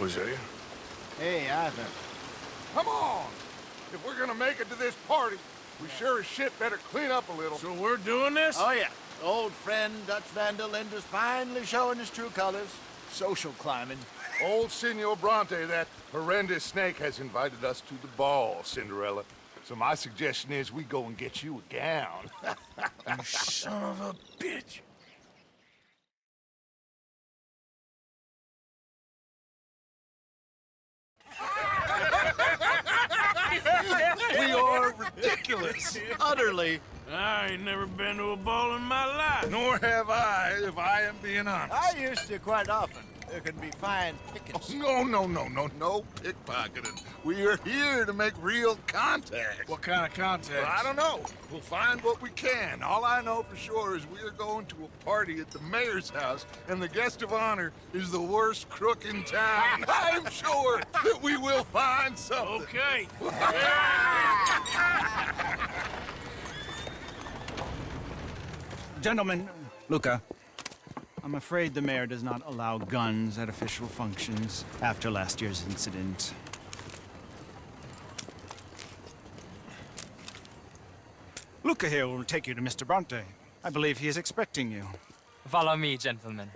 Hosea? Hey, Arthur. Come on! If we're gonna make it to this party, we sure as shit better clean up a little. So we're doing this? Oh, yeah. Old friend Dutch Vandal Linde's finally showing his true colors. Social climbing. Old Senor Bronte, that horrendous snake, has invited us to the ball, Cinderella. So my suggestion is we go and get you a gown. You son of a bitch. We are ridiculous. Utterly. I ain't never been to a ball in my life. Nor have I, if I am being honest. I used to quite often. There can be fine pickets. No pickpocketing. We are here to make real contact. What kind of contact? Well, I don't know. We'll find what we can. All I know for sure is we are going to a party at the mayor's house, and the guest of honor is the worst crook in town. I'm sure that we will find something. Okay. Gentlemen, Luca, I'm afraid the mayor does not allow guns at official functions after last year's incident. Luca here will take you to Mr. Bronte. I believe he is expecting you. Follow me, gentlemen.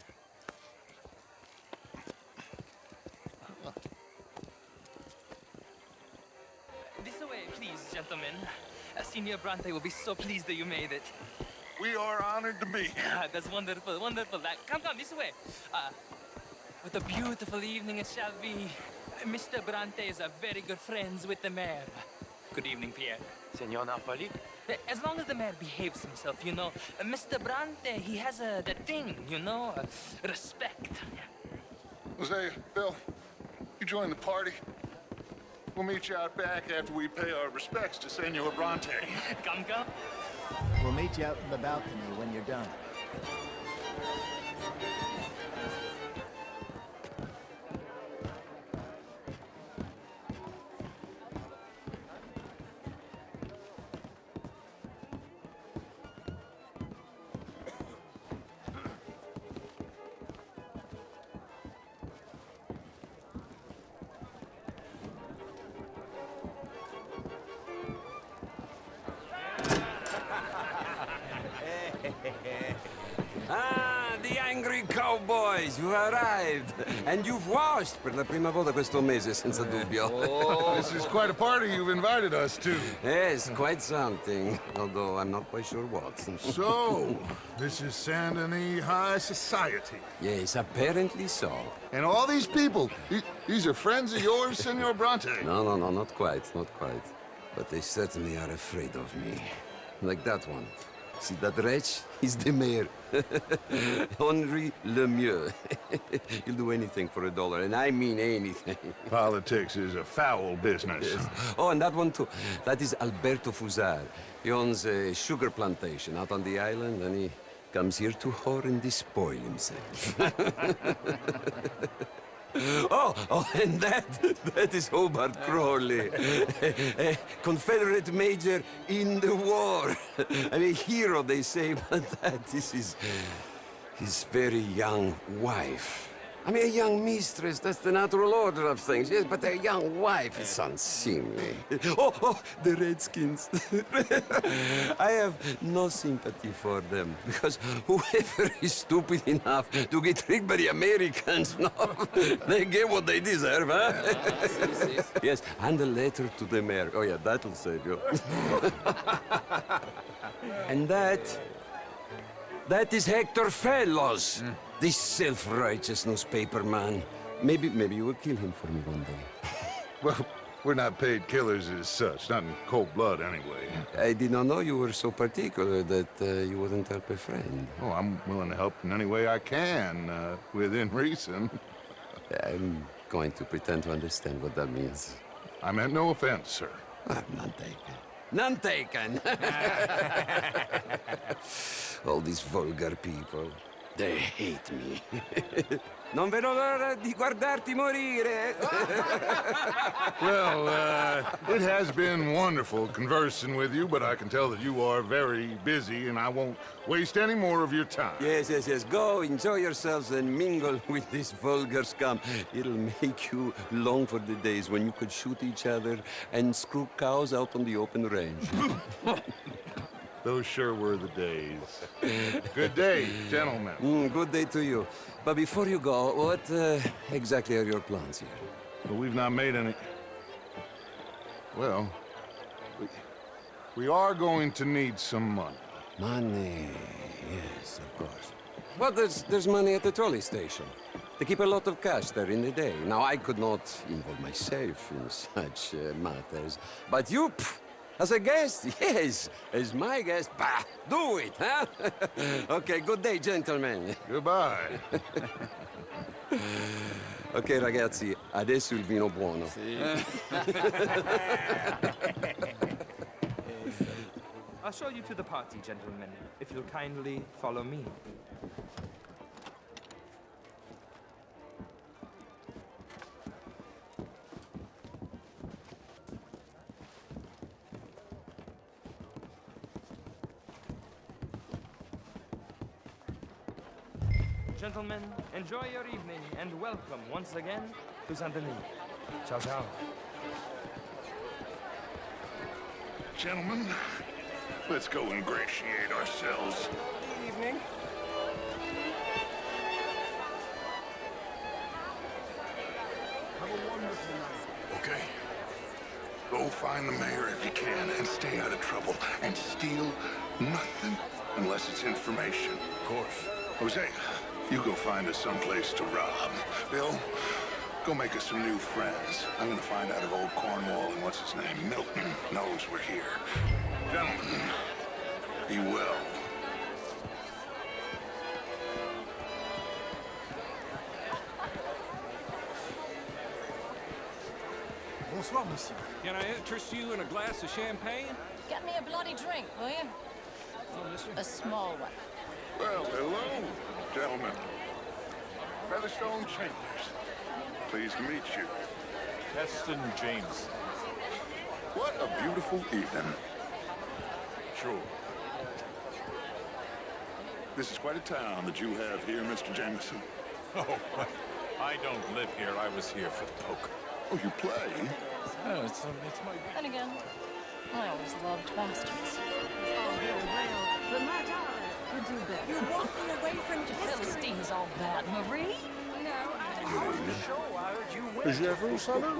This way, please, gentlemen. Senior Bronte will be so pleased that you made it. We are honored to be here. That's wonderful, wonderful. Come, this way. What a beautiful evening it shall be. Mr. Bronte is a very good friends with the mayor. Good evening, Pierre. Senor Napoli? As long as the mayor behaves himself, you know. Mr. Bronte, he has that thing, you know, respect. Hosea, Bill, you join the party. We'll meet you out back after we pay our respects to Senor Bronte. Come. We'll meet you out in the balcony when you're done. Ah, the angry cowboys, you arrived. And you've washed per la prima volta questo mese, senza dubbio. This is quite a party you've invited us to. Yes, quite something. Although I'm not quite sure what. So, this is Saint Denis High Society. Yes, apparently so. And all these people, these are friends of yours, Senor Bronte? No, not quite, not quite. But they certainly are afraid of me. Like that one. See that wretch? He's the mayor. Henri Lemieux. He'll do anything for $1, and I mean anything. Politics is a foul business. Yes. Oh, and that one too. That is Alberto Fusar. He owns a sugar plantation out on the island, and he comes here to whore and despoil himself. Oh, and that is Hobart Crawley, a Confederate major in the war. I mean, a hero, they say, but that is his very young wife. I mean, a young mistress, that's the natural order of things, yes, but a young wife is unseemly. Oh, the Redskins. I have no sympathy for them, because whoever is stupid enough to get tricked by the Americans, no, they get what they deserve, huh? Yes, and a letter to the mayor. Oh, yeah, that'll save you. And that is Hector Fellows. This self-righteous newspaper man. Maybe you will kill him for me one day. Well, we're not paid killers as such, not in cold blood anyway. I did not know you were so particular that you wouldn't help a friend. Oh, I'm willing to help in any way I can, within reason. I'm going to pretend to understand what that means. I meant no offense, sir. None taken. None taken! All these vulgar people. They hate me. Non vedo l'ora di guardarti morire. Well, it has been wonderful conversing with you, but I can tell that you are very busy, and I won't waste any more of your time. Yes, yes, yes. Go, enjoy yourselves and mingle with this vulgar scum. It'll make you long for the days when you could shoot each other and screw cows out on the open range. Those sure were the days. Good day, gentlemen. Good day to you. But before you go, what exactly are your plans here? Well, we've not made any... Well, we are going to need some money. Money, yes, of course. Well, there's money at the trolley station. They keep a lot of cash there in the day. Now, I could not involve myself in such matters. But you, as a guest, yes, as my guest, bah, do it, huh? Okay, good day, gentlemen. Goodbye. Ok, ragazzi, adesso il vino buono. I'll show you to the party, gentlemen, if you'll kindly follow me. Gentlemen, enjoy your evening and welcome once again to Saint-Denis. Ciao, ciao. Gentlemen, let's go ingratiate ourselves. Evening. Okay. Go find the mayor if you can and stay out of trouble. And steal nothing unless it's information. Of course. Jose, you go find us someplace to rob. Bill, go make us some new friends. I'm gonna find out if old Cornwall and what's his name, Milton, knows we're here. Gentlemen, be well. Bonsoir, monsieur. Can I interest you in a glass of champagne? Get me a bloody drink, will you? Oh, monsieur. A small one. Well, hello, gentlemen. Featherstone Chambers. Pleased to meet you. Keston James. What a beautiful evening. Sure. This is quite a town that you have here, Mr. Jameson. Oh, I don't live here. I was here for the poker. Oh, you play? Oh, it's my... Then again, I always loved bastards. Oh, very well. But my darling could do better. You're walking away from You Philistines all that, Marie? No, I J'avoue, salut.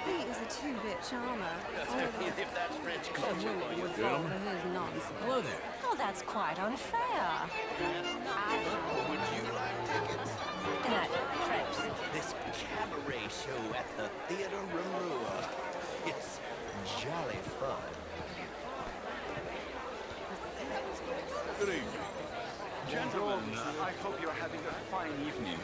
He is a two-bit charmer. If that's French culture, Would fall for his nonsense. Hello there. Oh, that's quite unfair. Would you like tickets? Good night, French. This cabaret show at the Theater Rouleur. It's jolly fun. Good evening. Gentlemen, I hope you're having a fine evening.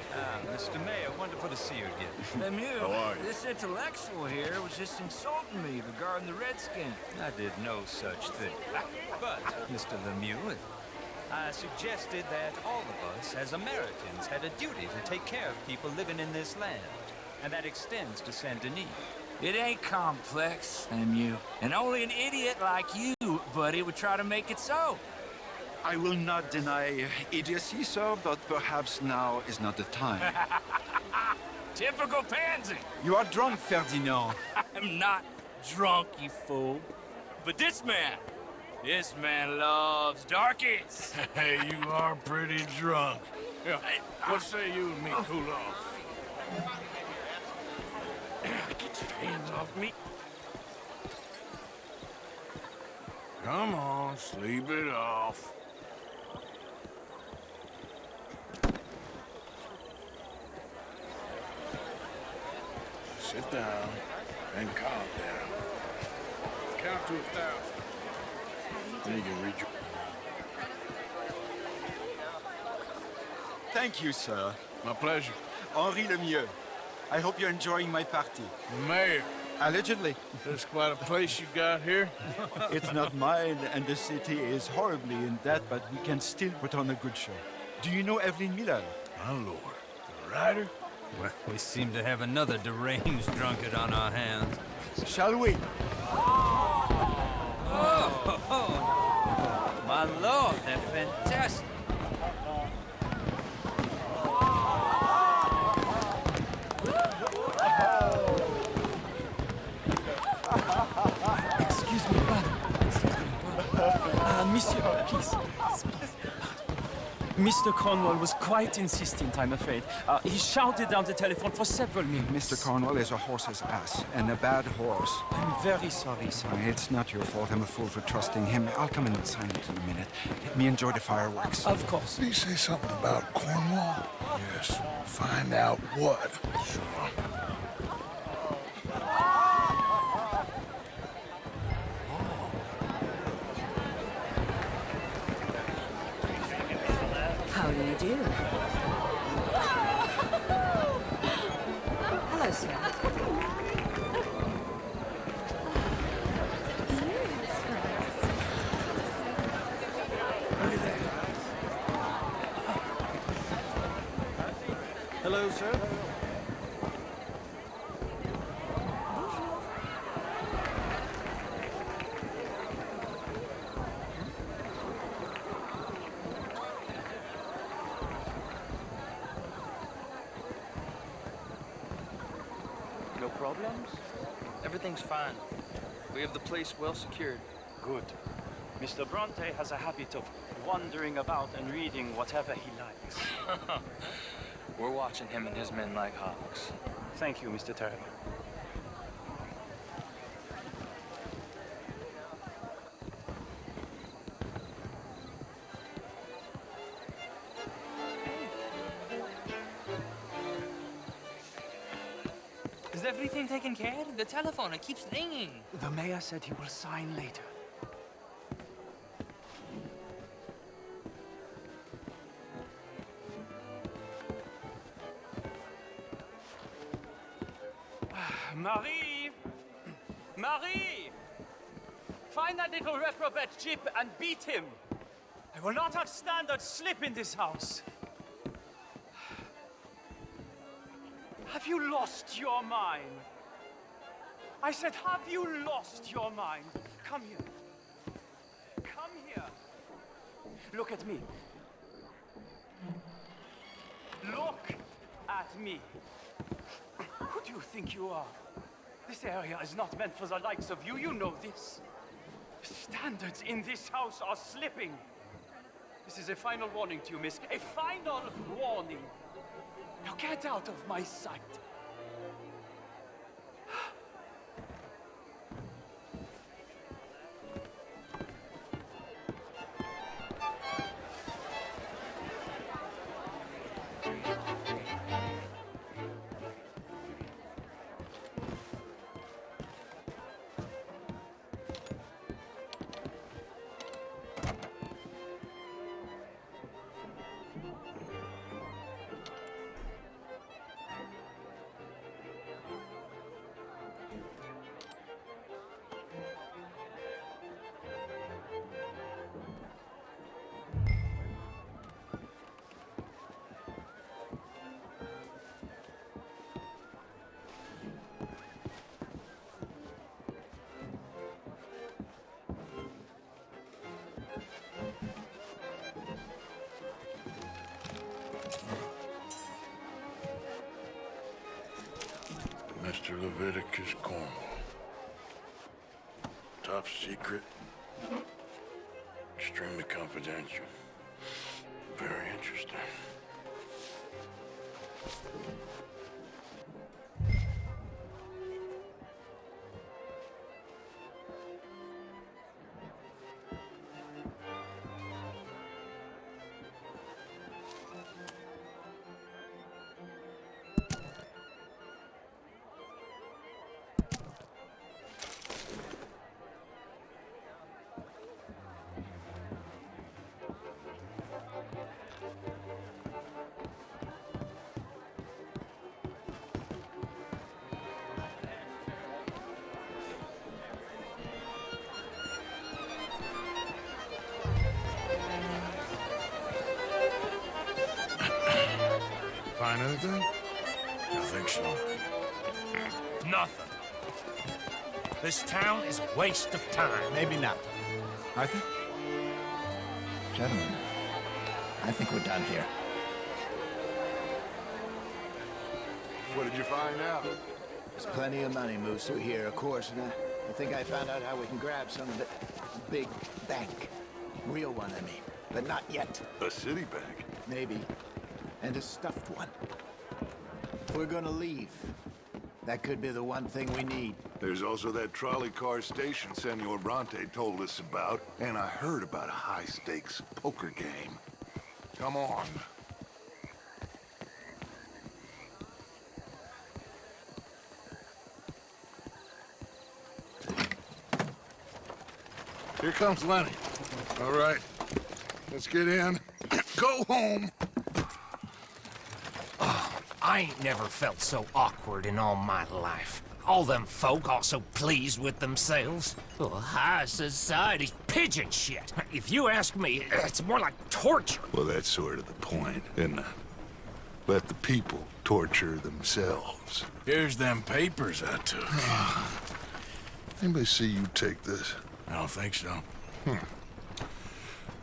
Mr. Mayor, wonderful to see you again. Lemieux, How are you? this intellectual here was just insulting me regarding the Redskins. I did no such thing. But, Mr. Lemieux, I suggested that all of us, as Americans, had a duty to take care of people living in this land. And that extends to Saint-Denis. It ain't complex, Lemieux. And only an idiot like you, buddy, would try to make it so. I will not deny idiocy, sir, but perhaps now is not the time. Typical pansy. You are drunk, Ferdinand. I'm not drunk, you fool. But this man loves darkies. Hey, you are pretty drunk. Yeah, what say you and me cool off? Get your hands off me. Come on, sleep it off. Sit down and calm down. Count to 1,000. Then you can read your... Thank you, sir. My pleasure. Henri Lemieux. I hope you're enjoying my party. Mayor, Allegedly. That's quite a place you got here. It's not mine, and the city is horribly in debt, but we can still put on a good show. Do you know Evelyn Miller? My lord. The writer? Well, we seem to have another deranged drunkard on our hands. Shall we? Oh, my lord, they're fantastic. Excuse me, pardon. Excuse me, pardon. Monsieur, please. Mr. Cornwall was quite insistent, I'm afraid. He shouted down the telephone for several minutes. Mr. Cornwall is a horse's ass, and a bad horse. I'm very sorry, sir. It's not your fault. I'm a fool for trusting him. I'll come in and sign it in a minute. Let me enjoy the fireworks. Of course. Did he say something about Cornwall? Yes. Find out what. Sure. How do you do? Hello, sir. Hello, sir. No problems? Everything's fine. We have the place well secured. Good. Mr. Bronte has a habit of wandering about and reading whatever he likes. We're watching him and his men like hawks. Thank you, Mr. Turner. Is everything taken care of? The telephone, it keeps ringing. The mayor said he will sign later. Marie! Marie! Find that little reprobate Jip and beat him. I will not have standard slip in this house. Have you lost your mind? I said, have you lost your mind? Come here. Come here. Look at me. Look at me. Who do you think you are? This area is not meant for the likes of you. You know this. Standards in this house are slipping. This is a final warning to you, miss. A final warning. Now get out of my sight. Mr. Leviticus Cornwall. Top secret. Extremely confidential. Very interesting. find anything? I think so. Nothing. This town is a waste of time. Maybe not. Arthur? Gentlemen, I think we're done here. What did you find out? There's plenty of money moves through here, of course, and I think I found out how we can grab some of it. A big bank. Real one, I mean. But not yet. A city bank? Maybe. And a stuffed one. If we're gonna leave, that could be the one thing we need. There's also that trolley car station Senor Bronte told us about, and I heard about a high-stakes poker game. Come on. Here comes Lenny. All right, let's get in. Go home. I ain't never felt so awkward in all my life. All them folk all so pleased with themselves. Oh, high society's pigeon shit. If you ask me, it's more like torture. Well, that's sort of the point, isn't it? Let the people torture themselves. Here's them papers I took. Anybody see you take this? I don't think so.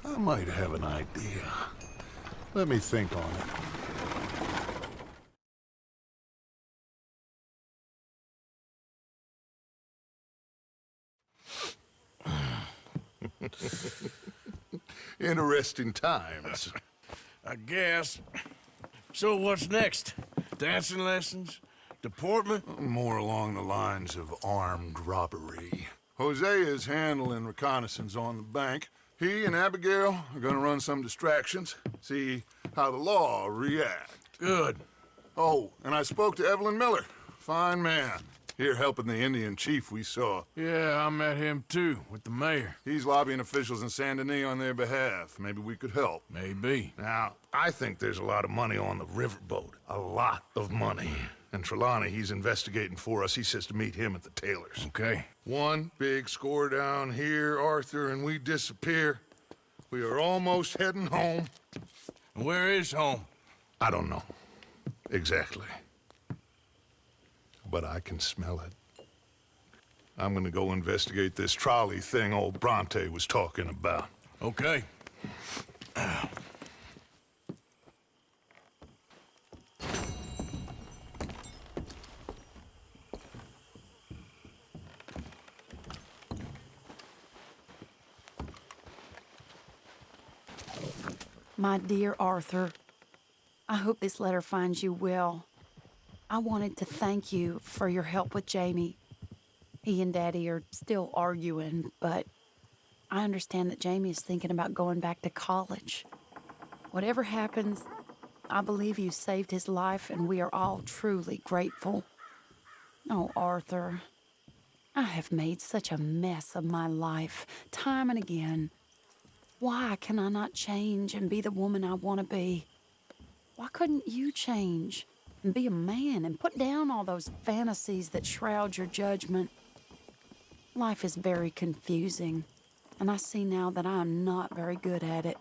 I might have an idea. Let me think on it. Interesting times. I guess. So what's next? Dancing lessons? Deportment? More along the lines of armed robbery. Jose is handling reconnaissance on the bank. He and Abigail are gonna run some distractions, see how the law react. Good. Oh, and I spoke to Evelyn Miller. Fine man. Here helping the Indian chief we saw. Yeah, I met him too, with the mayor. He's lobbying officials in Saint Denis on their behalf. Maybe we could help. Maybe. Now, I think there's a lot of money on the riverboat. A lot of money. And Trelawney, he's investigating for us. He says to meet him at the Taylor's. Okay. One big score down here, Arthur, and we disappear. We are almost heading home. Where is home? I don't know. Exactly. But I can smell it. I'm gonna go investigate this trolley thing old Bronte was talking about. Okay. My dear Arthur, I hope this letter finds you well. I wanted to thank you for your help with Jamie. He and Daddy are still arguing, but I understand that Jamie is thinking about going back to college. Whatever happens, I believe you saved his life, and we are all truly grateful. Oh, Arthur, I have made such a mess of my life, time and again. Why can I not change and be the woman I want to be? Why couldn't you change and be a man and put down all those fantasies that shroud your judgment? Life is very confusing, and I see now that I am not very good at it.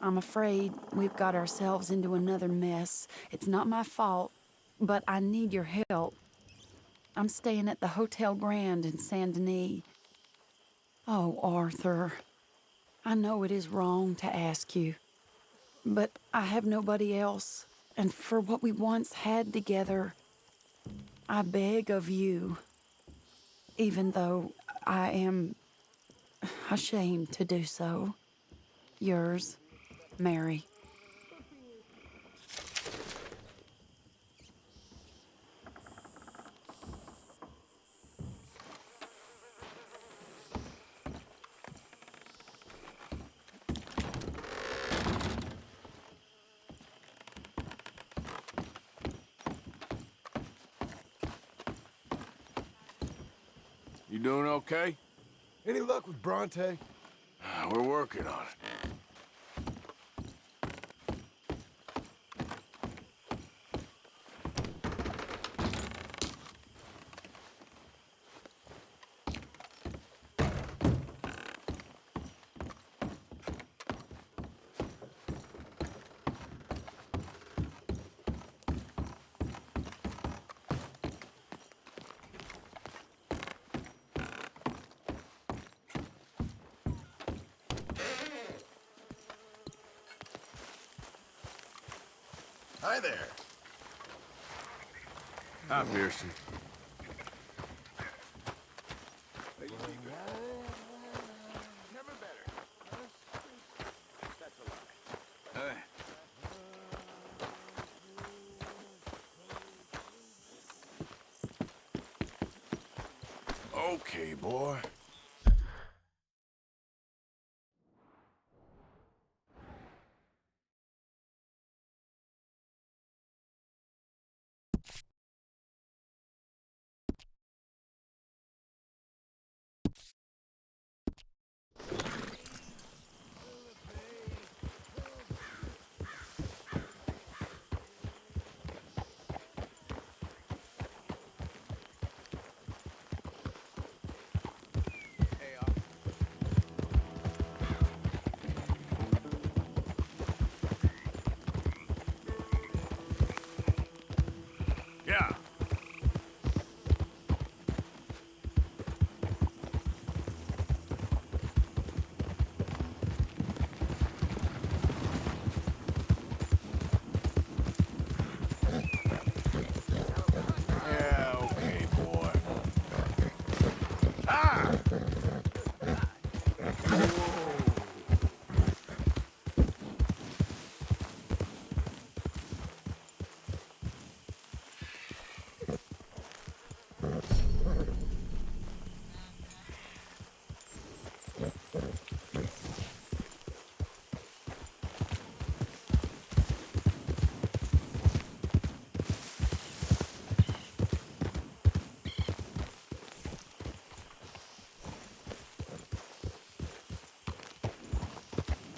I'm afraid we've got ourselves into another mess. It's not my fault, but I need your help. I'm staying at the Hotel Grand in Saint Denis. Oh, Arthur, I know it is wrong to ask you, but I have nobody else, and for what we once had together, I beg of you, even though I am ashamed to do so. Yours, Mary. You doing okay? Any luck with Bronte? We're working on it. Hi there. Hi, Pearson. Never better. That's a lie. Okay, boy. Yeah. Yeah, okay, boy. Ah!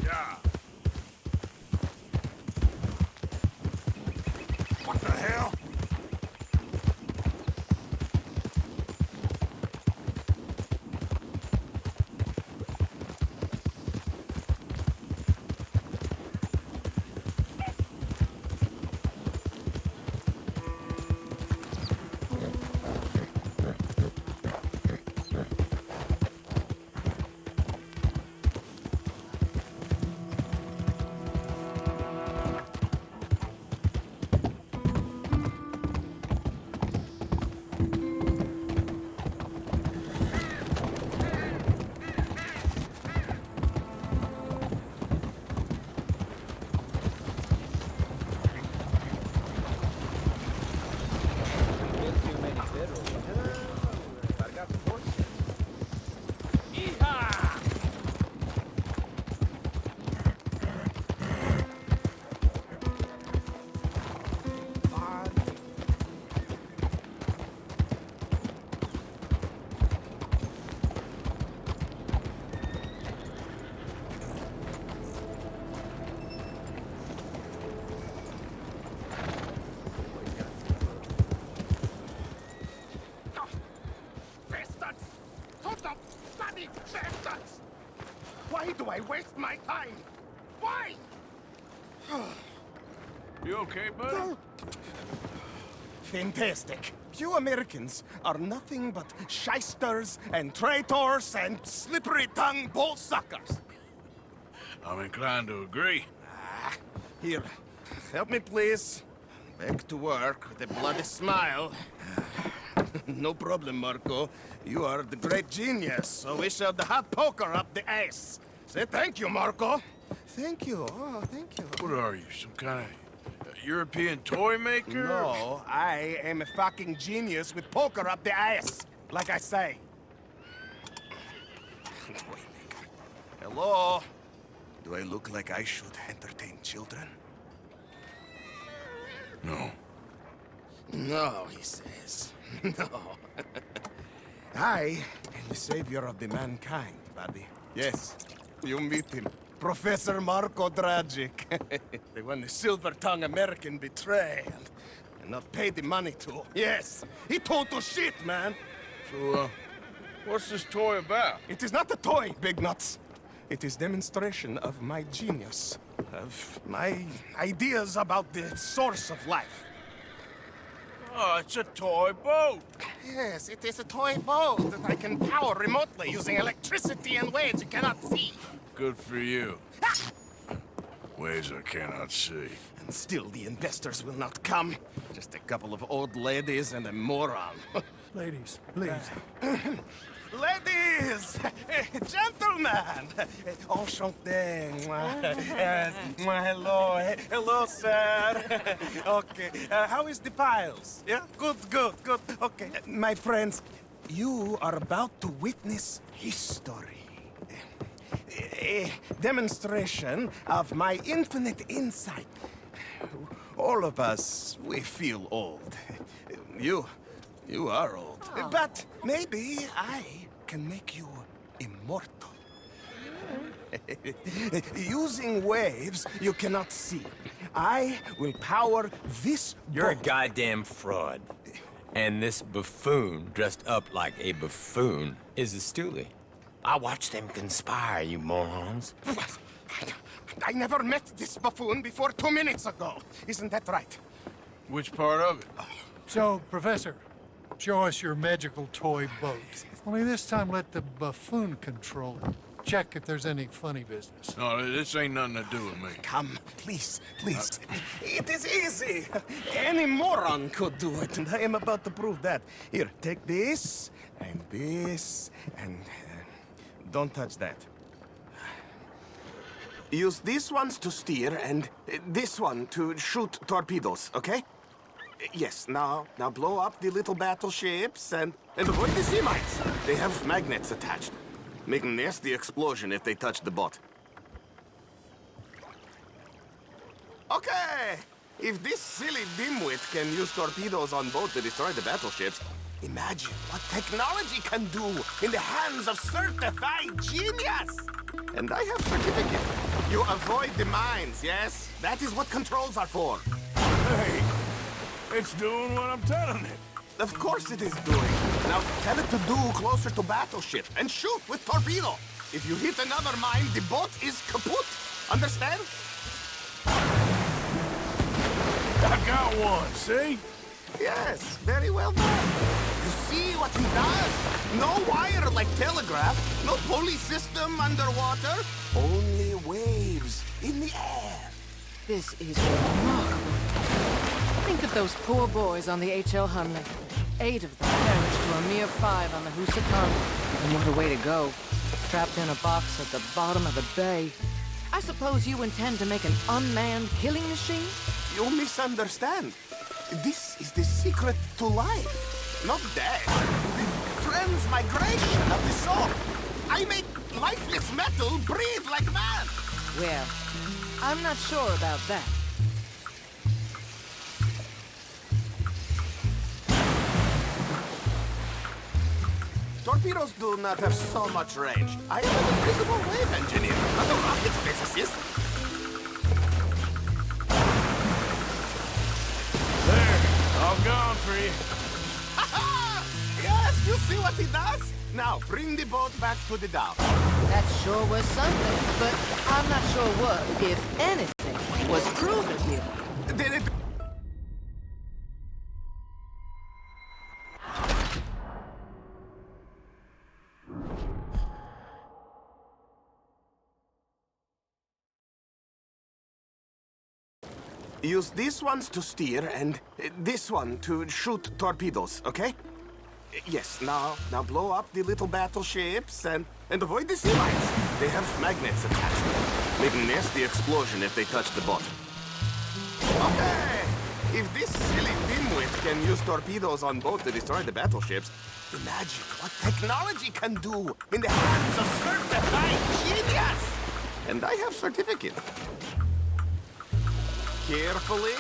Yeah. What the hell? Bastards! Total bloody bastards! Why do I waste my time? Why? You okay, bud? Fantastic. You Americans are nothing but shysters and traitors and slippery-tongued bull suckers. I'm inclined to agree. Here, help me, please. Back to work with a bloody smile. No problem, Marco. You are the great genius, so we shall the hot poker up the ass. Say thank you, Marco. Thank you. Oh, thank you. What are you, some kind of European toy maker? No, I am a fucking genius with poker up the ass, like I say. Toy maker. Hello? Do I look like I should entertain children? No. No, he says. No. I am the savior of the mankind, buddy. Yes, you meet him. Professor Marco Dragic. The one the silver-tongued American betrayed and not paid the money to. Yes, he total shit, man. So, what's this toy about? It is not a toy, Big Nuts. It is demonstration of my genius, of my ideas about the source of life. Oh, it's a toy boat. Yes, it is a toy boat that I can power remotely using electricity in ways you cannot see. Good for you. Ways I cannot see. And still the investors will not come. Just a couple of old ladies and a moron. Ladies, please. Ladies! Gentlemen! Enchanté. Hello. Hello, sir. Okay. How is the piles? Yeah? Good. Okay. My friends, you are about to witness history. A demonstration of my infinite insight. All of us, we feel old. You are old. Oh. But maybe I can make you immortal. Using waves you cannot see, I will power this You're a boat. goddamn fraud. And this buffoon, dressed up like a buffoon, is a stoolie. I watched them conspire, you morons. I never met this buffoon before 2 minutes ago. Isn't that right? Which part of it? So, Professor, show us your magical toy boat. Only this time let the buffoon control it. Check if there's any funny business. No, this ain't nothing to do with me. Come, please. It is easy. Any moron could do it, and I am about to prove that. Here, take this, and don't touch that. Use these ones to steer, and this one to shoot torpedoes, okay? Yes, now blow up the little battleships, and avoid the sea mines. They have magnets attached. Make a nasty explosion if they touch the boat. Okay! If this silly dimwit can use torpedoes on boat to destroy the battleships, imagine what technology can do in the hands of certified genius! And I have certificate. You avoid the mines, yes? That is what controls are for. Hey, it's doing what I'm telling it. Of course it is doing. Now tell it to do closer to battleship and shoot with torpedo. If you hit another mine, the boat is kaput. Understand? I got one, see? Yes, very well done. You see what he does? No wire like telegraph, no pulley system underwater, only waves in the air. This is remarkable. Think of those poor boys on the H.L. Hunley. 8 of them perished to a mere 5 on the Housatonic. And what a way to go. Trapped in a box at the bottom of the bay. I suppose you intend to make an unmanned killing machine? You misunderstand. This is the secret to life, not death. The transmigration of the soul. I make lifeless metal breathe like man. Well, I'm not sure about that. Torpedoes do not have so much range. I am an invisible wave engineer, not a rocket physicist. There, all gone for you. Yes, you see what he does? Now, bring the boat back to the dock. That sure was something, but I'm not sure what, if anything, was proven here. Did it... Use these ones to steer, and this one to shoot torpedoes, okay? Yes, now blow up the little battleships, and avoid the sea mines. They have magnets attached. Make a nasty explosion if they touch the boat. Okay! If this silly dimwit can use torpedoes on boat to destroy the battleships, imagine what technology can do in the hands of certified genius! And I have certificate. Carefully.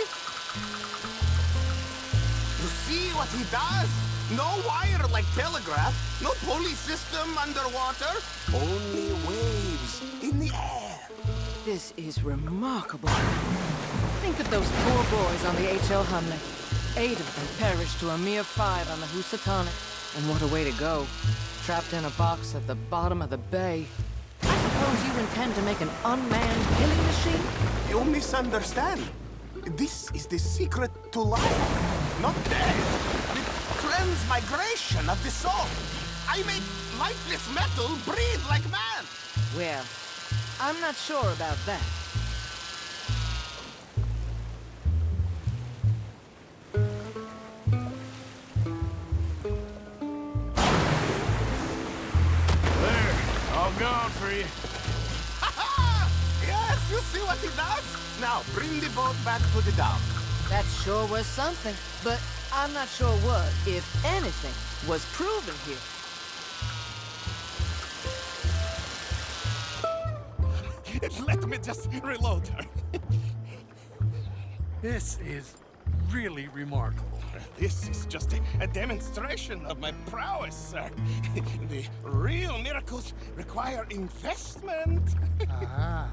You see what he does? No wire like telegraph, no pulley system underwater, only waves in the air. This is remarkable. Think of those poor boys on the H.L. Hunley. 8 of them perished to a mere 5 on the Housatonic. And what a way to go. Trapped in a box at the bottom of the bay. I suppose you intend to make an unmanned killing machine? You misunderstand. This is the secret to life, not death. The transmigration of the soul. I make lifeless metal breathe like man. Well, I'm not sure about that. for you. Yes, you see what he does? Now, bring the boat back to the dock. That sure was something, but I'm not sure what, if anything, was proven here. Let me just reload her. This is really remarkable. This is just a demonstration of my prowess, sir. The real miracles require investment. Ah.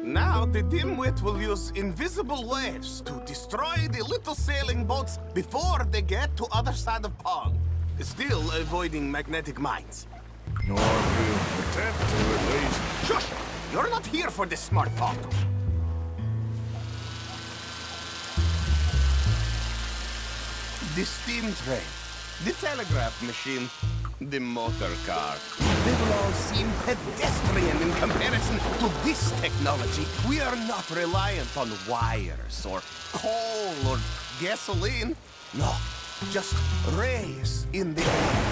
Now the dimwit will use invisible waves to destroy the little sailing boats before they get to other side of pond. Still avoiding magnetic mines. No, we'll attempt to at least. Shush! You're not here for this smart talk. The steam train, the telegraph machine, the motor car. They will all seem pedestrian in comparison to this technology. We are not reliant on wires or coal or gasoline. No, just rays in the air,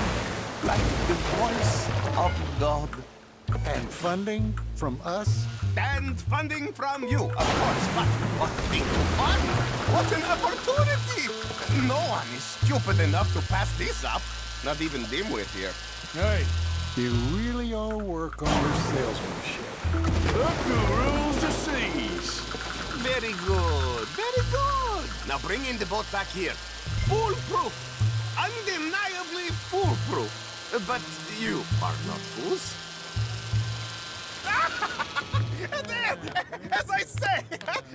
like the voice of God. And funding from us? And funding from you, of course. But what big fun! What an opportunity! No one is stupid enough to pass this up. Not even Dimwit here. Hey, you really ought to work on your salesmanship. Look who rules the seas. Very good, very good. Now bring in the boat back here. Foolproof. Undeniably foolproof. But you are not fools. As I say,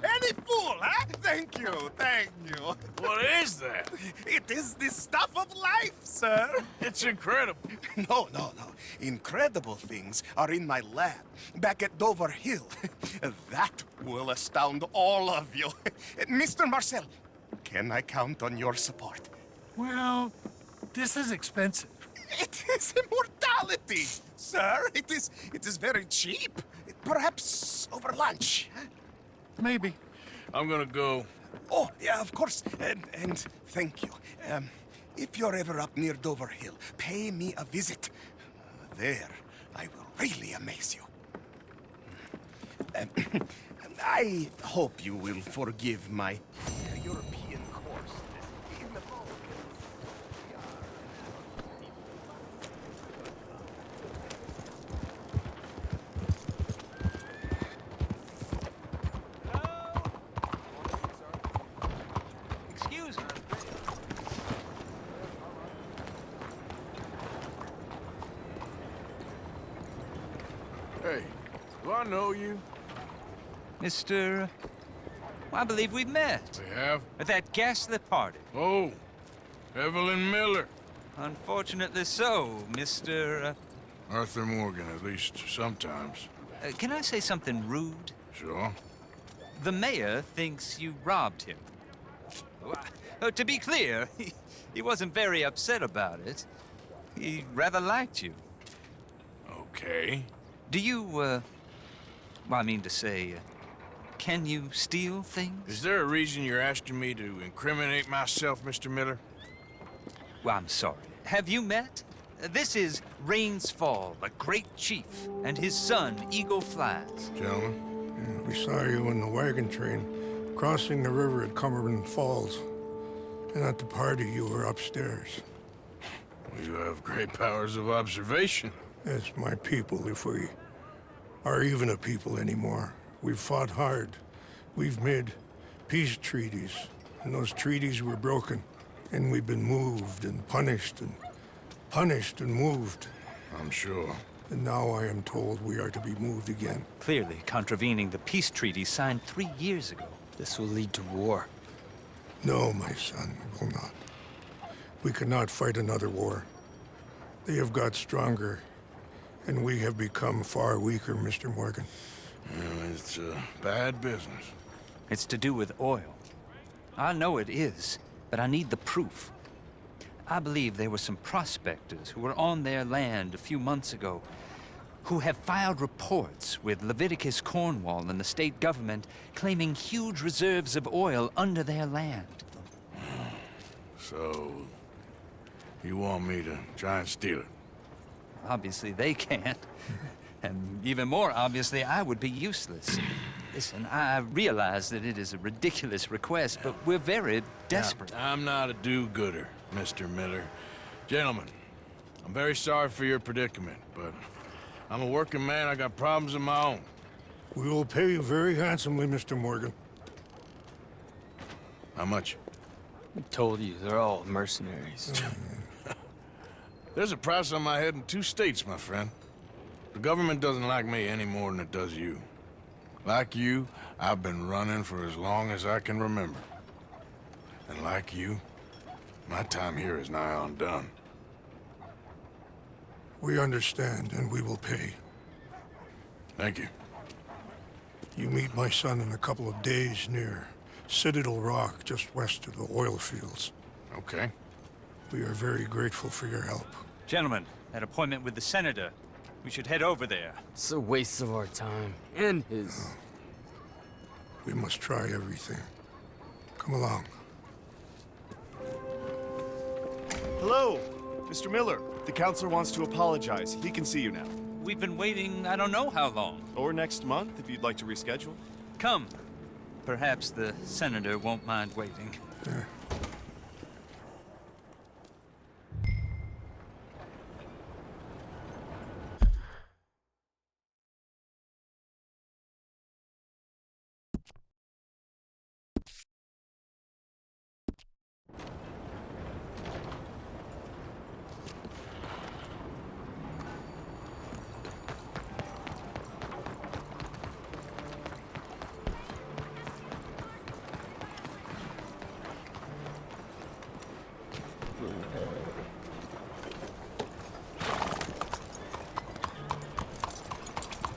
any fool, huh? Thank you, thank you. What is that? It is the stuff of life, sir. It's incredible. No. Incredible things are in my lab, back at Dover Hill. That will astound all of you. Mr. Marcel, can I count on your support? Well, this is expensive. It is immortality, sir. It is very cheap. Perhaps over lunch. Maybe. I'm gonna go. Oh, yeah, of course. And thank you. If you're ever up near Dover Hill, pay me a visit. There, I will really amaze you. I hope you will forgive my European course in the boat. Excuse me. Hey, do I know you? Mr. I believe we've met. We have? At that ghastly party. Oh, Evelyn Miller. Unfortunately so, Mr. Arthur Morgan, at least sometimes. Can I say something rude? Sure. The mayor thinks you robbed him. To be clear, he wasn't very upset about it. He rather liked you. Okay. Do you, well, I mean to say, can you steal things? Is there a reason you're asking me to incriminate myself, Mr. Miller? Well, I'm sorry. Have you met? This is Rains Fall, a great chief, and his son, Eagle Flies. Gentlemen? Yeah, we saw you in the wagon train crossing the river at Cumberland Falls. And at the party, you were upstairs. Well, you have great powers of observation. It's my people, if we are even a people anymore. We've fought hard. We've made peace treaties, and those treaties were broken. And we've been moved and punished and moved. I'm sure. And now I am told we are to be moved again. Clearly contravening the peace treaty signed 3 years ago. This will lead to war. No, my son, it will not. We cannot fight another war. They have got stronger, and we have become far weaker, Mr. Morgan. Well, it's bad business. It's to do with oil. I know it is, but I need the proof. I believe there were some prospectors who were on their land a few months ago who have filed reports with Leviticus Cornwall and the state government claiming huge reserves of oil under their land. So, you want me to try and steal it? obviously they can't. And even more obviously, I would be useless. Listen, I realize that it is a ridiculous request, but we're very desperate. Now, I'm not a do-gooder, Mr. Miller. Gentlemen, I'm very sorry for your predicament, but I'm a working man. I got problems of my own. We will pay you very handsomely, Mr. Morgan. How much? I told you, they're all mercenaries. There's a price on my head in 2 states, my friend. The government doesn't like me any more than it does you. Like you, I've been running for as long as I can remember. And like you, my time here is nigh on done. We understand, and we will pay. Thank you. You meet my son in a couple of days near Citadel Rock, just west of the oil fields. Okay. We are very grateful for your help. Gentlemen, that appointment with the senator. We should head over there. It's a waste of our time. And his. We must try everything. Come along. Hello, Mr. Miller. The counselor wants to apologize. He can see you now. We've been waiting I don't know how long. Or next month, if you'd like to reschedule. Come. Perhaps the senator won't mind waiting.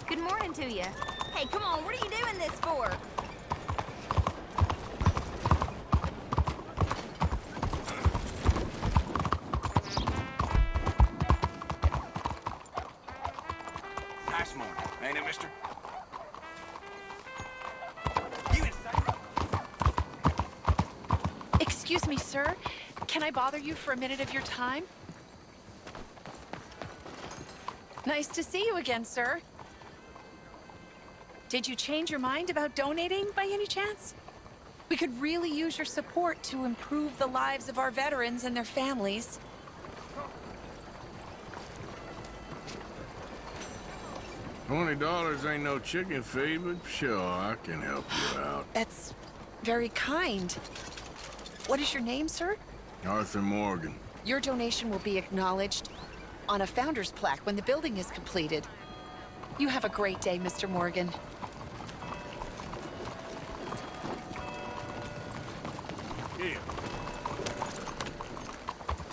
Good morning to you. Hey, come on, what are you doing this for? Nice morning, ain't it, mister? Excuse me, sir. Can I bother you for a minute of your time? Nice to see you again, sir. Did you change your mind about donating by any chance? We could really use your support to improve the lives of our veterans and their families. $20 ain't no chicken feed, but sure, I can help you out. That's very kind. What is your name, sir? Arthur Morgan. Your donation will be acknowledged on a founder's plaque when the building is completed. You have a great day, Mr. Morgan. Here.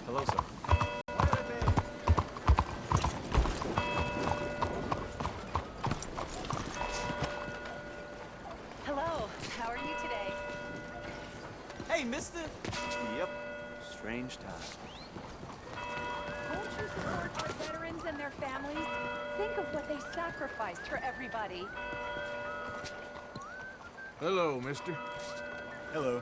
Hello, sir. Hello, how are you today? Hey, mister! Yep. Strange time. Won't you support our veterans and their families? Think of what they sacrificed for everybody. Hello, mister. Hello.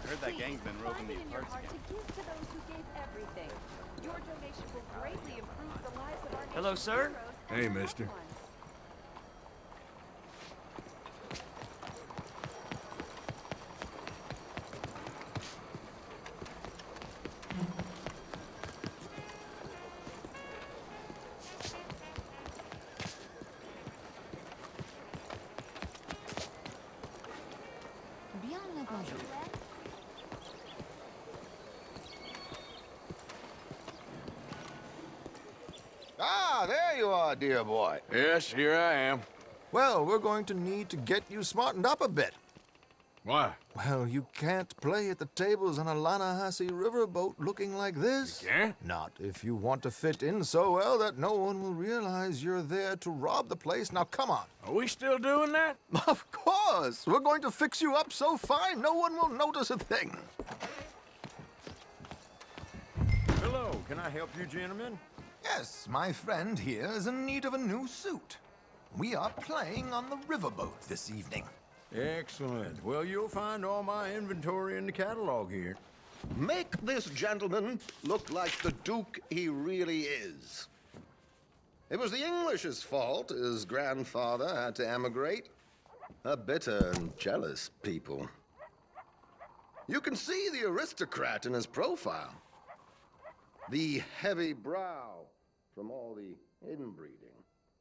Heard that gang's been roping me apart again. To give to those who gave everything. Your donation will greatly improve the lives of our Hello, sir. Hey, mister. Ah, there you are, dear boy. Yes, here I am. Well, we're going to need to get you smartened up a bit. Why? Well, you can't play at the tables on a Lannahechee riverboat looking like this. You can't? Not if you want to fit in so well that no one will realize you're there to rob the place. Now, come on. Are we still doing that? Of course. We're going to fix you up so fine no one will notice a thing. Hello, can I help you, gentlemen? Yes, my friend here is in need of a new suit. We are playing on the riverboat this evening. Excellent. Well, you'll find all my inventory in the catalog here. Make this gentleman look like the Duke he really is. It was the English's fault his grandfather had to emigrate. A bitter and jealous people. You can see the aristocrat in his profile. The heavy brow from all the inbreeding.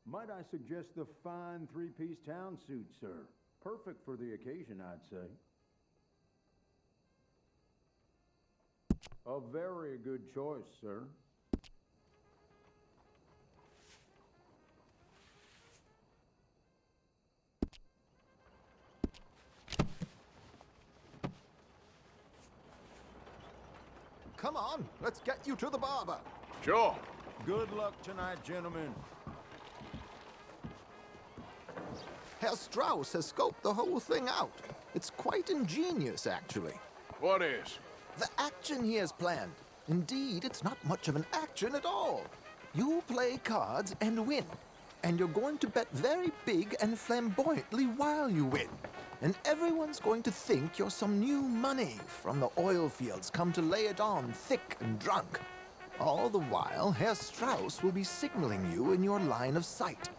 Might I suggest the fine three-piece town suit, sir? Perfect for the occasion, I'd say. A very good choice, sir. Come on, let's get you to the barber. Sure. Good luck tonight, gentlemen. Herr Strauss has scoped the whole thing out. It's quite ingenious, actually. What is? The action he has planned. Indeed, it's not much of an action at all. You play cards and win. And you're going to bet very big and flamboyantly while you win. And everyone's going to think you're some new money from the oil fields come to lay it on thick and drunk. All the while, Herr Strauss will be signaling you in your line of sight.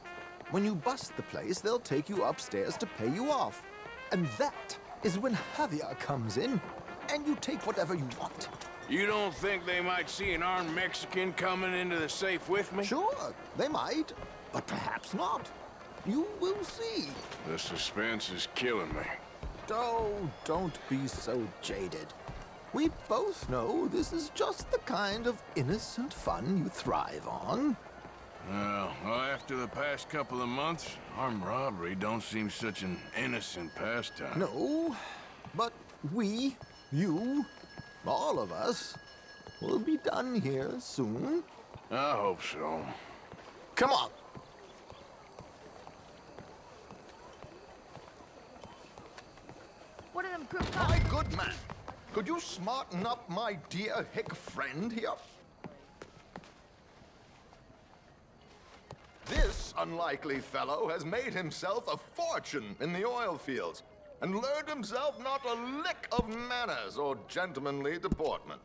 When you bust the place, they'll take you upstairs to pay you off. And that is when Javier comes in, and you take whatever you want. You don't think they might see an armed Mexican coming into the safe with me? Sure, they might, but perhaps not. You will see. The suspense is killing me. Oh, don't be so jaded. We both know this is just the kind of innocent fun you thrive on. Well, after the past couple of months, armed robbery don't seem such an innocent pastime. No, but we, you, all of us, will be done here soon. I hope so. Come on. What are them crooked up? My good man, could you smarten up my dear hick friend here? This unlikely fellow has made himself a fortune in the oil fields and learned himself not a lick of manners or gentlemanly deportment.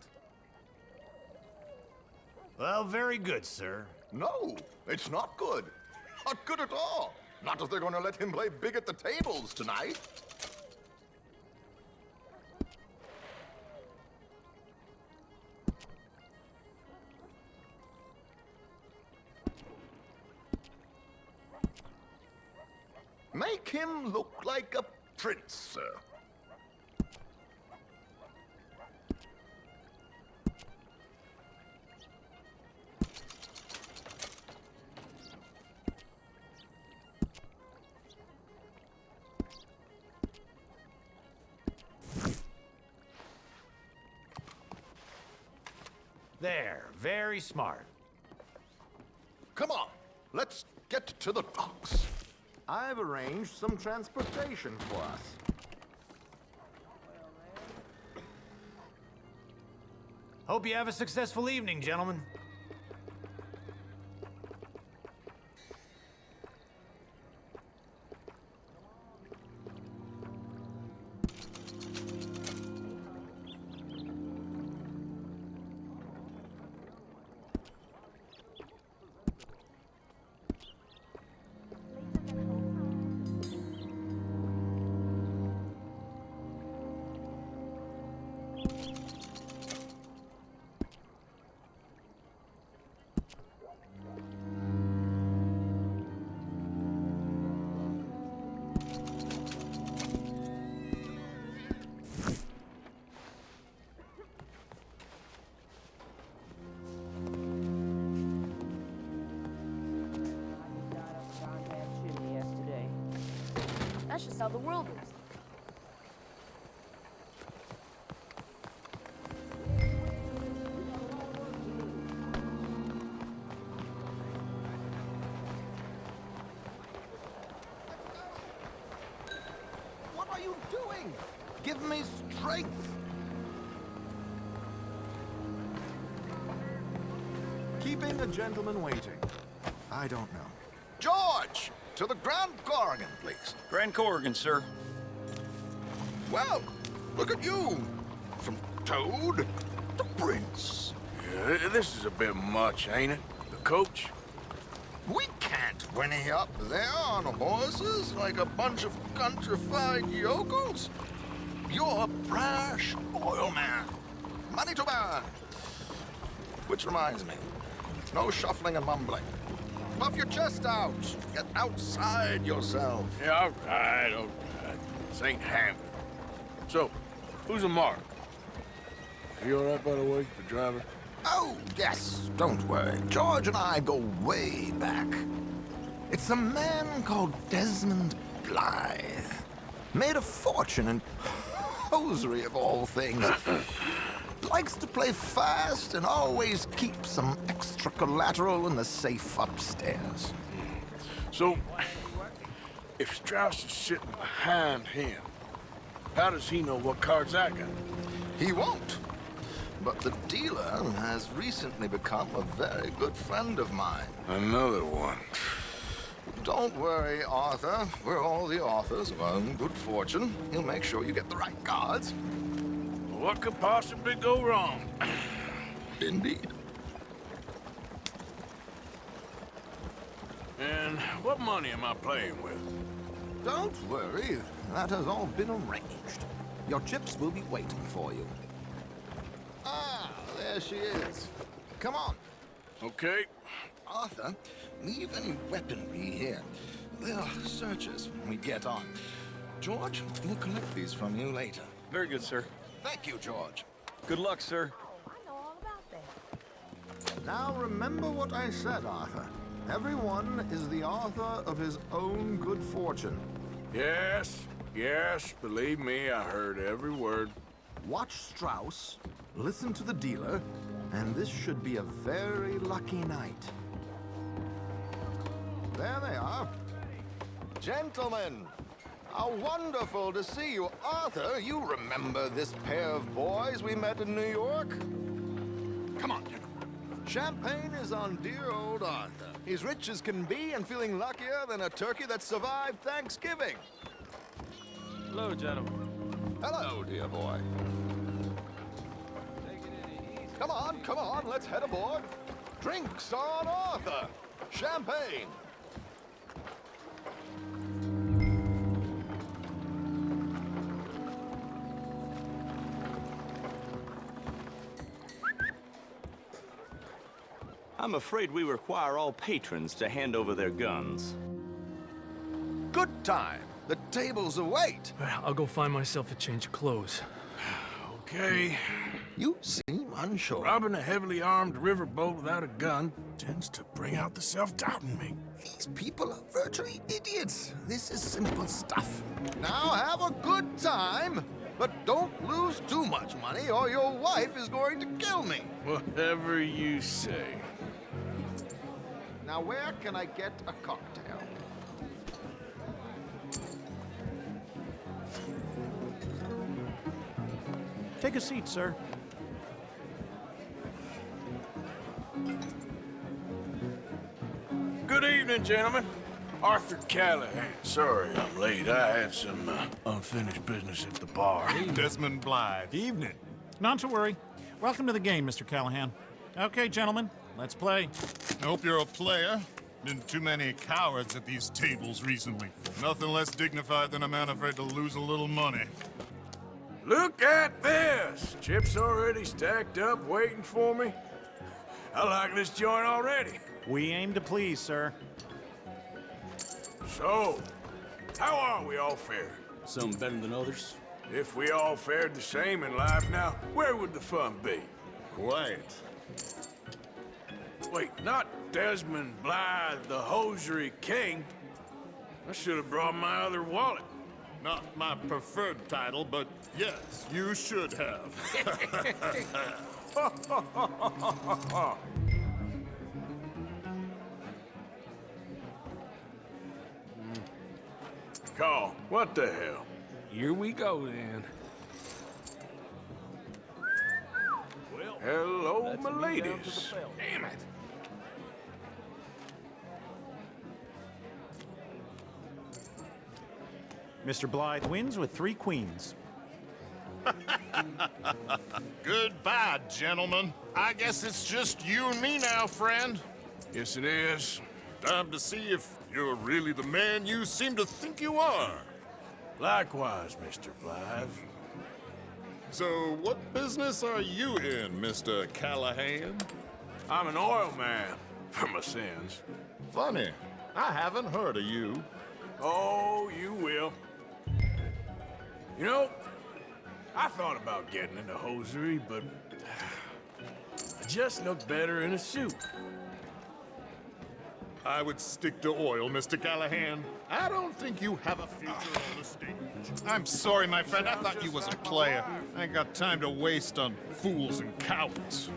Well, very good, sir. No, it's not good. Not good at all. Not if they're going to let him play big at the tables tonight. Make him look like a prince, sir. There, very smart. Come on, let's get to the docks. I've arranged some transportation for us. Hope you have a successful evening, gentlemen. That's just how the world is. What are you doing? Give me strength. Keeping a gentleman waiting. I don't know. George! To the Grand Corrigan, please. Grand Corrigan, sir. Well, look at you. From Toad to Prince. Yeah, this is a bit much, ain't it? The coach? We can't whinny up there on horses like a bunch of countrified yokels. You're a brash oil man. Money to burn. Which reminds me, no shuffling and mumbling. Puff your chest out. Get outside yourself. Yeah, all right. This ain't happening. So, who's a mark? Are you all right, by the way, the driver? Oh, yes, don't worry. George and I go way back. It's a man called Desmond Blythe. Made a fortune in hosiery of all things. Likes to play fast and always keeps some extra collateral in the safe upstairs. So, if Strauss is sitting behind him, how does he know what cards I got? He won't. But the dealer has recently become a very good friend of mine. Another one. Don't worry, Arthur. We're all the authors of our own good fortune. He'll make sure you get the right cards. What could possibly go wrong? Indeed. And what money am I playing with? Don't worry. That has all been arranged. Your chips will be waiting for you. Ah, there she is. Come on. Okay. Arthur, leave any weaponry here. They'll search us when we get on. George, we'll collect these from you later. Very good, sir. Thank you, George. Good luck, sir. Now remember what I said, Arthur. Everyone is the author of his own good fortune. Yes, believe me, I heard every word. Watch Strauss, listen to the dealer, and this should be a very lucky night. There they are. Gentlemen, how wonderful to see you. Arthur, you remember this pair of boys we met in New York? Come on. Champagne is on dear old Arthur. He's rich as can be and feeling luckier than a turkey that survived Thanksgiving. Hello, gentlemen. Hello, dear boy. Come on, let's head aboard. Drinks on Arthur. Champagne. I'm afraid we require all patrons to hand over their guns. Good time. The tables await. I'll go find myself a change of clothes. Okay. You seem unsure. Robbing a heavily armed riverboat without a gun tends to bring out the self-doubt in me. These people are virtually idiots. This is simple stuff. Now have a good time, but don't lose too much money or your wife is going to kill me. Whatever you say. Now where can I get a cocktail? Take a seat, sir. Good evening, gentlemen. Arthur Callahan. Sorry I'm late. I had some unfinished business at the bar. Desmond Blythe. Evening. Not to worry. Welcome to the game, Mr. Callahan. Okay, gentlemen, let's play. I hope you're a player. Been too many cowards at these tables recently. Nothing less dignified than a man afraid to lose a little money. Look at this! Chips already stacked up, waiting for me. I like this joint already. We aim to please, sir. So, how are we all fared? Some better than others. If we all fared the same in life now, where would the fun be? Quiet. Wait, not Desmond Blythe, the hosiery king. I should have brought my other wallet. Not my preferred title, but yes, you should have. Call, what the hell? Here we go, then. Well, hello, my ladies. Damn it. Mr. Blythe wins with 3 queens. Goodbye, gentlemen. I guess it's just you and me now, friend. Yes, it is. Time to see if you're really the man you seem to think you are. Likewise, Mr. Blythe. So, what business are you in, Mr. Callahan? I'm an oil man, for my sins. Funny, I haven't heard of you. Oh, you will. You know, I thought about getting into hosiery, but I just look better in a suit. I would stick to oil, Mr. Callahan. I don't think you have a future on the stage. I'm sorry, my friend. I thought you was a player. I ain't got time to waste on fools and cowards.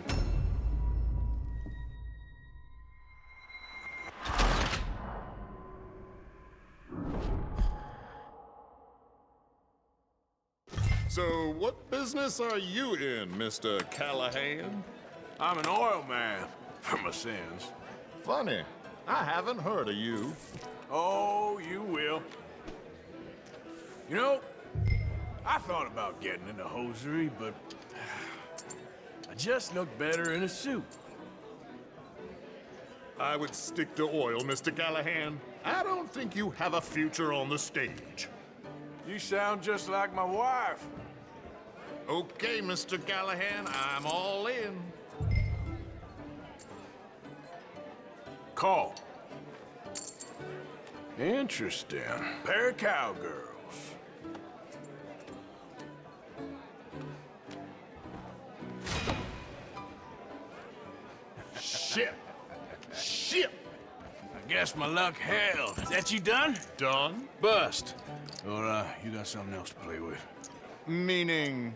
So, what business are you in, Mr. Callahan? I'm an oil man, for my sins. Funny, I haven't heard of you. Oh, you will. You know, I thought about getting into hosiery, but I just look better in a suit. I would stick to oil, Mr. Callahan. I don't think you have a future on the stage. You sound just like my wife. Okay, Mr. Callahan, I'm all in. Call. Interesting. Pair of cowgirls. Shit! Shit! I guess my luck held. Is that you done? Done? Bust. Or, you got something else to play with? Meaning?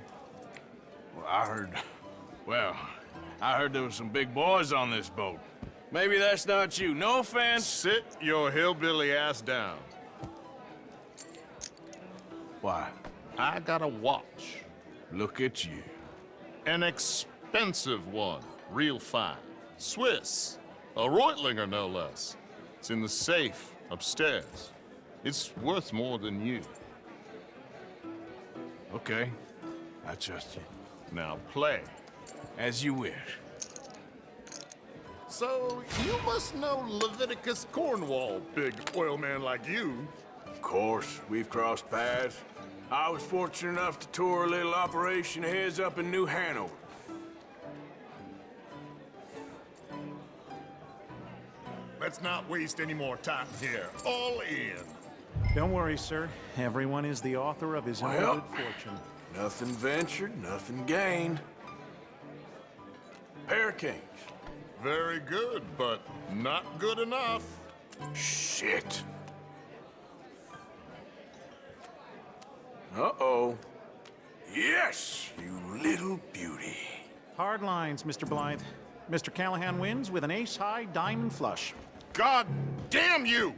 Well, I heard there was some big boys on this boat. Maybe that's not you. No offense. Sit your hillbilly ass down. Why? I got a watch. Look at you. An expensive one. Real fine. Swiss. A Reutlinger, no less. It's in the safe upstairs. It's worth more than you. Okay. I trust you. Now play. As you wish. So, you must know Leviticus Cornwall, big oil man like you. Of course, we've crossed paths. I was fortunate enough to tour a little operation of his up in New Hanover. Let's not waste any more time here. All in. Don't worry, sir. Everyone is the author of his own Well, good fortune. Nothing ventured, nothing gained. Pair of kings. Very good, but not good enough. Shit. Uh-oh. Yes, you little beauty. Hard lines, Mr. Blythe. Mr. Callahan wins with an ace-high diamond flush. God damn you!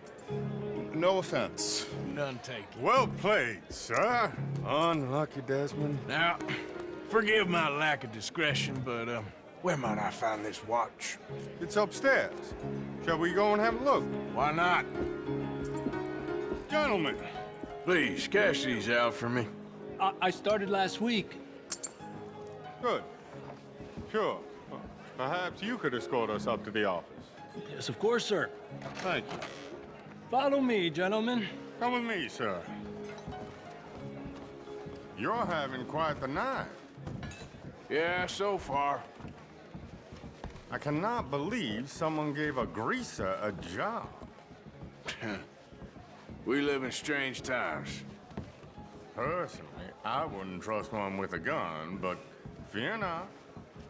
No offense. None taken. Well played, sir. Unlucky, Desmond. Now, forgive my lack of discretion, but, where might I find this watch? It's upstairs. Shall we go and have a look? Why not? Gentlemen. Please, cash these out for me. I started last week. Good. Sure. Perhaps you could escort us up to the office. Yes, of course, sir. Thank you. Follow me, gentlemen. Come with me, sir. You're having quite the night. Yeah, so far. I cannot believe someone gave a greaser a job. We live in strange times. Personally, I wouldn't trust one with a gun, but fear not.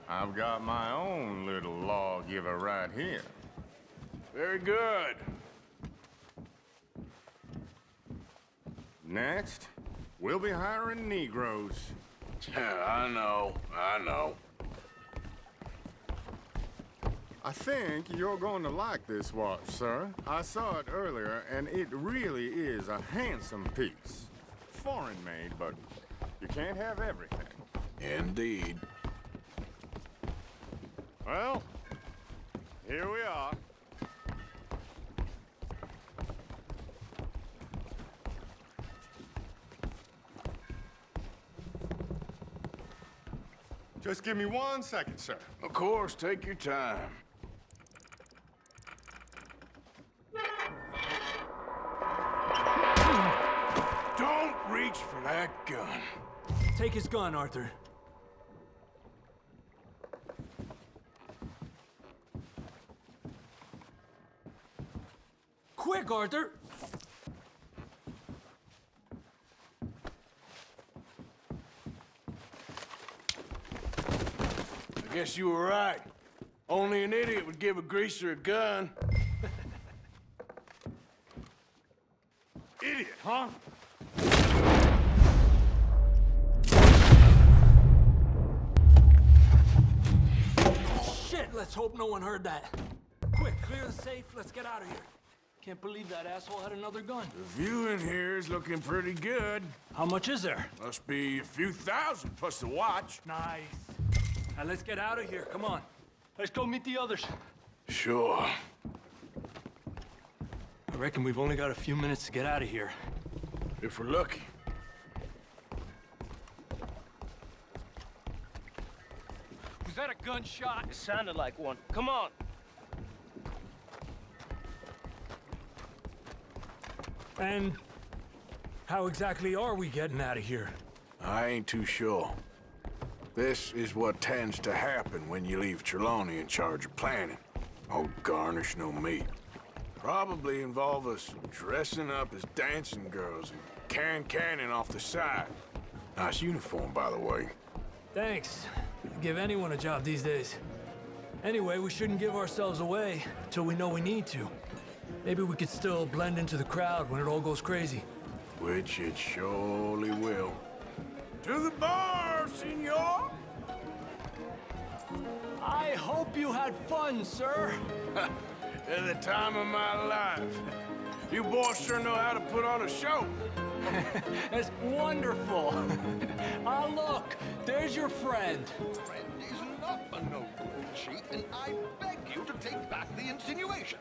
I've got my own little lawgiver right here. Very good. Next, we'll be hiring Negroes. I know. I think you're going to like this watch, sir. I saw it earlier, and it really is a handsome piece. Foreign made, but you can't have everything. Indeed. Well, here we are. Just give me 1 second, sir. Of course, take your time. Don't reach for that gun. Take his gun, Arthur. Quick, Arthur! I guess you were right. Only an idiot would give a greaser a gun. Idiot, huh? Shit, let's hope no one heard that. Quick, clear the safe, let's get out of here. Can't believe that asshole had another gun. The view in here is looking pretty good. How much is there? Must be a few thousand plus the watch. Nice. Now let's get out of here, come on. Let's go meet the others. Sure. I reckon we've only got a few minutes to get out of here. If we're lucky. Was that a gunshot? It sounded like one. Come on. And how exactly are we getting out of here? I ain't too sure. This is what tends to happen when you leave Trelawney in charge of planning. Oh, garnish no meat. Probably involve us dressing up as dancing girls and carrying cannon off the side. Nice uniform, by the way. Thanks. I'd give anyone a job these days. Anyway, we shouldn't give ourselves away until we know we need to. Maybe we could still blend into the crowd when it all goes crazy. Which it surely will. To the bar, senor! I hope you had fun, sir. At the time of my life. You boys sure know how to put on a show. That's wonderful. Ah, look, there's your friend. Friend is not a no-good cheat, and I beg you to take back the insinuation.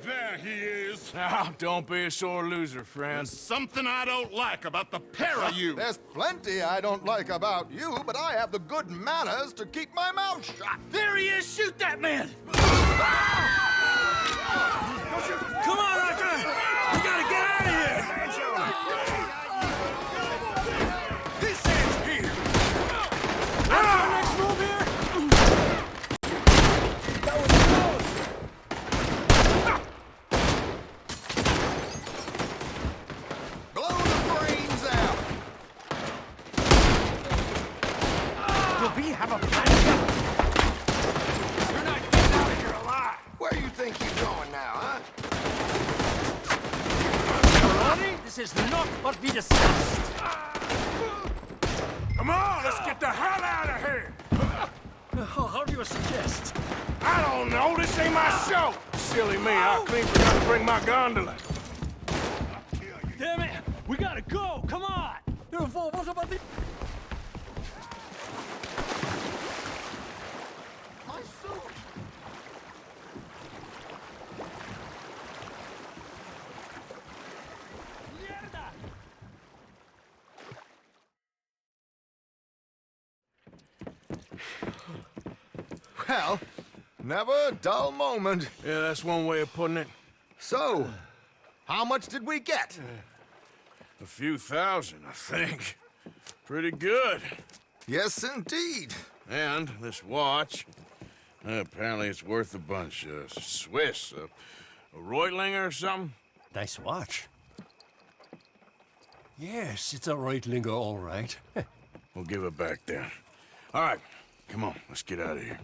There he is. Now, don't be a sore loser, friend. There's something I don't like about the pair of you. There's plenty I don't like about you, but I have the good manners to keep my mouth shut. There he is! Shoot that man! Come on, Arthur! We gotta get out of here! This ends here! What's our next move here? That was close! Blow the brains out! Do we have a plan yet? You're not getting out of here alive! Where you think you're going now, huh? This is not what we discussed! Come on, let's get the hell out of here! How do you suggest? I don't know, this ain't my show! Silly me, I clean forgot to bring my gondola. Damn it! We gotta go! Come on! What about the... My suit! Well, never a dull moment. Yeah, that's one way of putting it. So, how much did we get? A few thousand, I think. Pretty good. Yes, indeed. And this watch, apparently it's worth a bunch. Swiss, a Reutlinger or something? Nice watch. Yes, it's a Reutlinger, all right. We'll give it back then. All right, come on, let's get out of here.